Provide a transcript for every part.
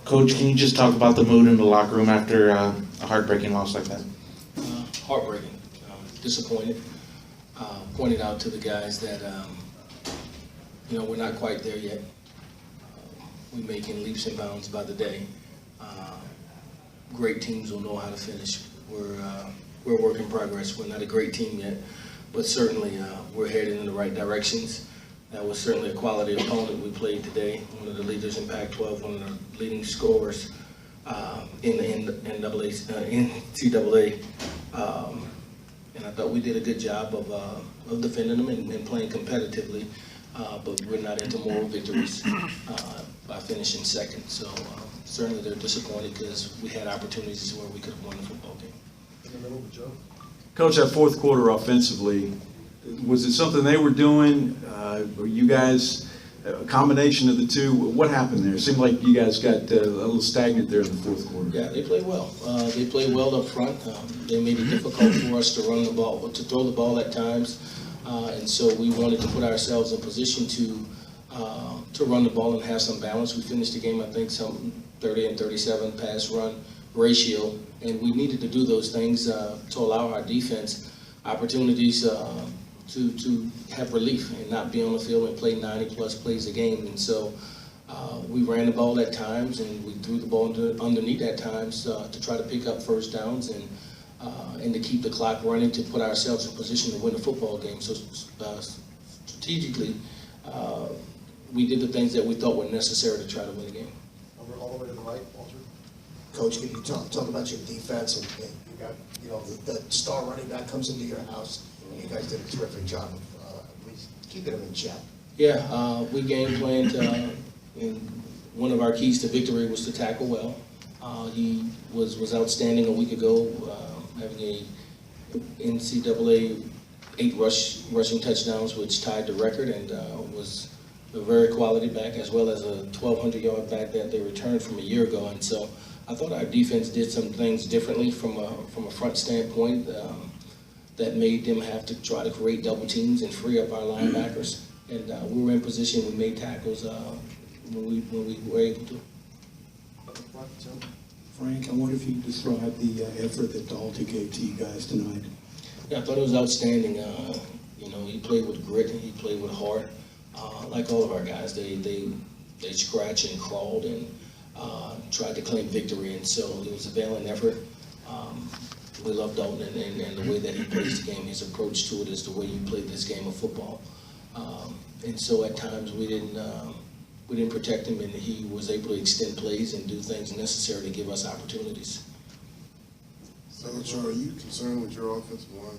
Coach, can you just talk about the mood in the locker room after a heartbreaking loss like that? Heartbreaking, disappointed. Pointed out to the guys that we're not quite there yet. We're making leaps and bounds by the day. Great teams will know how to finish. We're a work in progress. We're not a great team yet, but certainly we're headed in the right directions. That was certainly a quality opponent we played today. One of the leaders in Pac-12, one of the leading scorers in the NCAA. And I thought we did a good job of defending them and playing competitively, but we're not into moral victories by finishing second. So certainly they're disappointed because we had opportunities where we could have won the football game. Coach, that fourth quarter offensively, was it something they were doing? Were you guys a combination of the two? What happened there? It seemed like you guys got a little stagnant there in the fourth quarter. Yeah, they played well. They played well up front. They made it difficult for us to run the ball, to throw the ball at times, and so we wanted to put ourselves in position to run the ball and have some balance. We finished the game, I think, some 30 and 37 pass run ratio, and we needed to do those things to allow our defense opportunities to have relief and not be on the field and play 90-plus plays a game. And so we ran the ball at times, and we threw the ball underneath at times to try to pick up first downs and to keep the clock running to put ourselves in position to win a football game. So strategically, we did the things that we thought were necessary to try to win the game. Over all the way to the right, Walter. Coach, can you talk about your defense? And you got, the star running back comes into your house. You guys did a terrific job of keeping him in check. Yeah, we game planned, and one of our keys to victory was to tackle well. He was outstanding a week ago, having a NCAA 8 rushing touchdowns, which tied the record, and was a very quality back, as well as a 1,200-yard back that they returned from a year ago. And so I thought our defense did some things differently from a front standpoint that made them have to try to create double teams and free up our linebackers. And we were in position. We made tackles when we were able to. Frank, I wonder if you could describe the effort that Dalton gave to you guys tonight. Yeah, I thought it was outstanding. He played with grit and he played with heart. Like all of our guys, they scratched and crawled and tried to claim victory, and so it was a valiant effort. We love Dalton and the way that he plays the game. His approach to it is the way you play this game of football. And so at times we didn't protect him, and he was able to extend plays and do things necessary to give us opportunities. So, are you concerned with your offensive line?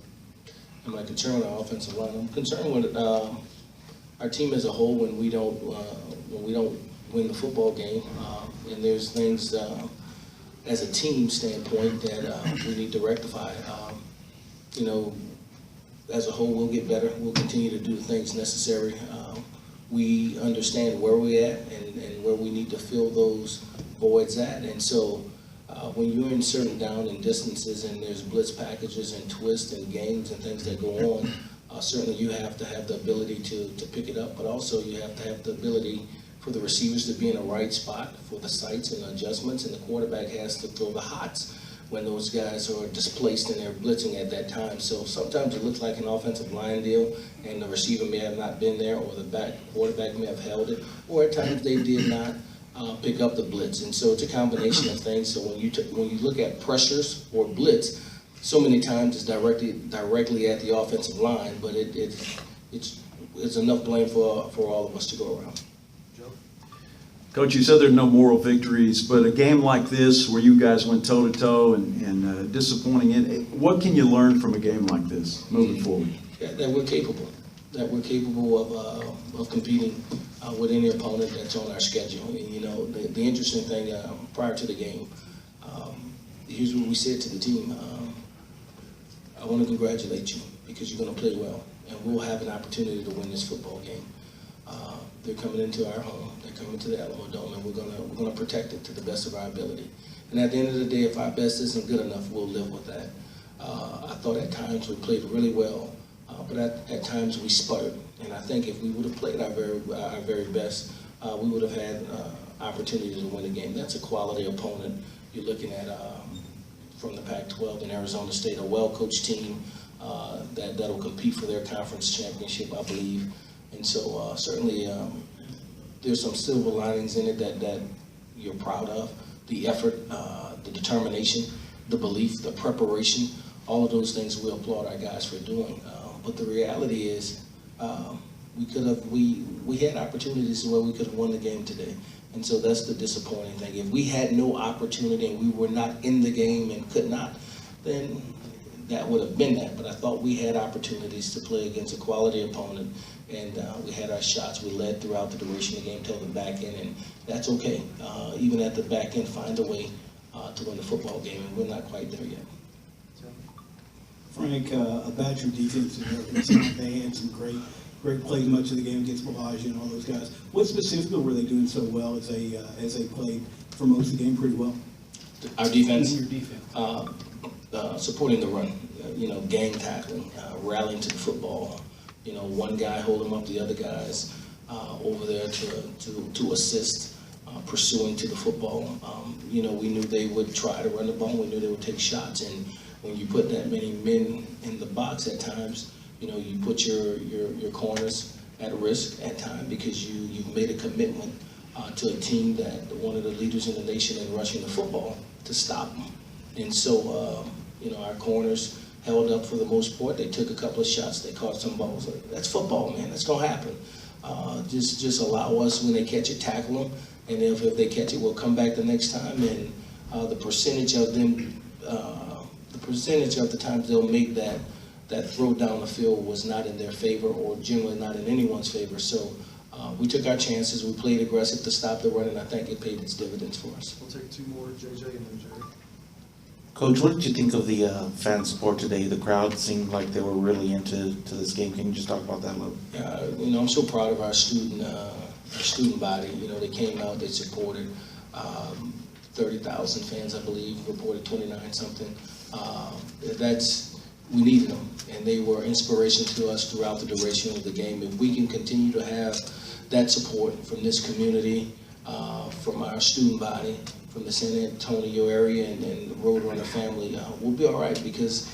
Am I concerned with our offensive line? I'm concerned with our team as a whole when we don't win the football game, and there's things as a team standpoint that we need to rectify. As a whole, we'll get better. We'll continue to do the things necessary. We understand where we're at and where we need to fill those voids at. And so when you're in certain down and distances and there's blitz packages and twists and games and things that go on, certainly you have to have the ability to pick it up, but also you have to have the ability for the receivers to be in the right spot for the sights and adjustments, and the quarterback has to throw the hots when those guys are displaced and they're blitzing at that time. So sometimes it looks like an offensive line deal, and the receiver may have not been there, or the quarterback may have held it, or at times they did not pick up the blitz. And so it's a combination of things. So when you look at pressures or blitz, so many times it's directly at the offensive line, but it's enough blame for all of us to go around. Coach, you said there are no moral victories, but a game like this where you guys went toe-to-toe and disappointing, what can you learn from a game like this moving forward? Yeah, that we're capable of competing with any opponent that's on our schedule. And, the interesting thing prior to the game, here's what we said to the team. I want to congratulate you because you're going to play well, and we'll have an opportunity to win this football game. They're coming into our home. They're coming to the Alamo Dome, and we're gonna protect it to the best of our ability. And at the end of the day, if our best isn't good enough, we'll live with that. I thought at times we played really well, but at times we sputtered. And I think if we would have played our very best, we would have had opportunity to win a game. That's a quality opponent. You're looking at from the Pac-12 and Arizona State, a well-coached team that'll compete for their conference championship, I believe. And so certainly there's some silver linings in it that you're proud of. The effort, the determination, the belief, the preparation, all of those things we applaud our guys for doing. But the reality is we had opportunities where we could have won the game today. And so that's the disappointing thing. If we had no opportunity and we were not in the game and could not, then that would have been that. But I thought we had opportunities to play against a quality opponent, and we had our shots. We led throughout the duration of the game till the back end, and that's okay. Even at the back end, find a way to win the football game, and we're not quite there yet. Frank, about your defense, it seemed like they had some great plays much of the game against Bellagio and all those guys. What specifically were they doing so well as they played for most of the game pretty well? Our defense? Your defense. Supporting the run, gang tackling, rallying to the football. One guy holding up the other guys over there to assist, pursuing to the football. We knew they would try to run the ball. We knew they would take shots. And when you put that many men in the box at times, you put your corners at risk at times because you've made a commitment to a team that one of the leaders in the nation in rushing the football to stop them. And so, our corners held up for the most part. They took a couple of shots. They caught some balls. That's football, man. That's going to happen. Just allow us, when they catch it, tackle them. And if they catch it, we'll come back the next time. And the percentage of them, the percentage of the times they'll make that throw down the field was not in their favor, or generally not in anyone's favor. So we took our chances. We played aggressive to stop the run, and I think it paid its dividends for us. We'll take two more, JJ and then Jerry. Coach, what did you think of the fan support today? The crowd seemed like they were really into this game. Can you just talk about that a little? I'm so proud of our student body. They came out, they supported. 30,000 fans, I believe, reported 29 something. We needed them, and they were inspiration to us throughout the duration of the game. If we can continue to have that support from this community, from our student body, from the San Antonio area and the Roadrunner family, we'll be all right, because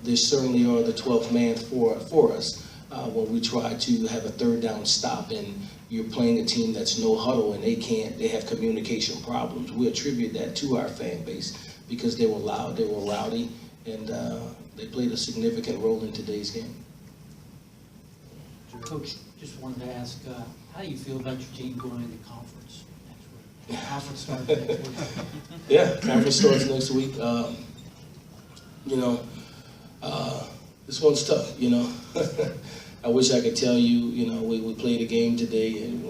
they certainly are the 12th man for us when we try to have a third down stop and you're playing a team that's no huddle and they have communication problems. We attribute that to our fan base because they were loud, they were rowdy, and they played a significant role in today's game. Coach, just wanted to ask, how do you feel about your team going into conference next week? Conference starts next week. Yeah, conference starts next week. This one's tough, I wish I could tell you, we played a game today and,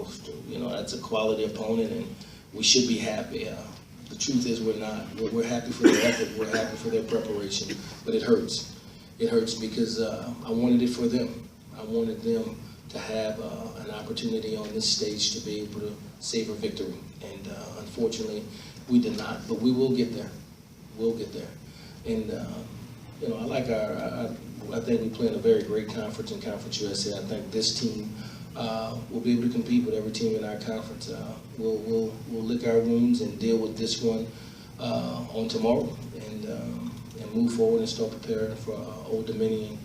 that's a quality opponent and we should be happy. The truth is we're not. We're happy for their effort. We're happy for their preparation. But it hurts. It hurts because I wanted it for them. I wanted them to have an opportunity on this stage to be able to save a victory. And unfortunately, we did not. But we will get there. We'll get there. And, I like I think we play in a very great conference in Conference USA. I think this team will be able to compete with every team in our conference. We'll lick our wounds and deal with this one on tomorrow, and move forward and start preparing for Old Dominion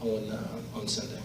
on Sunday.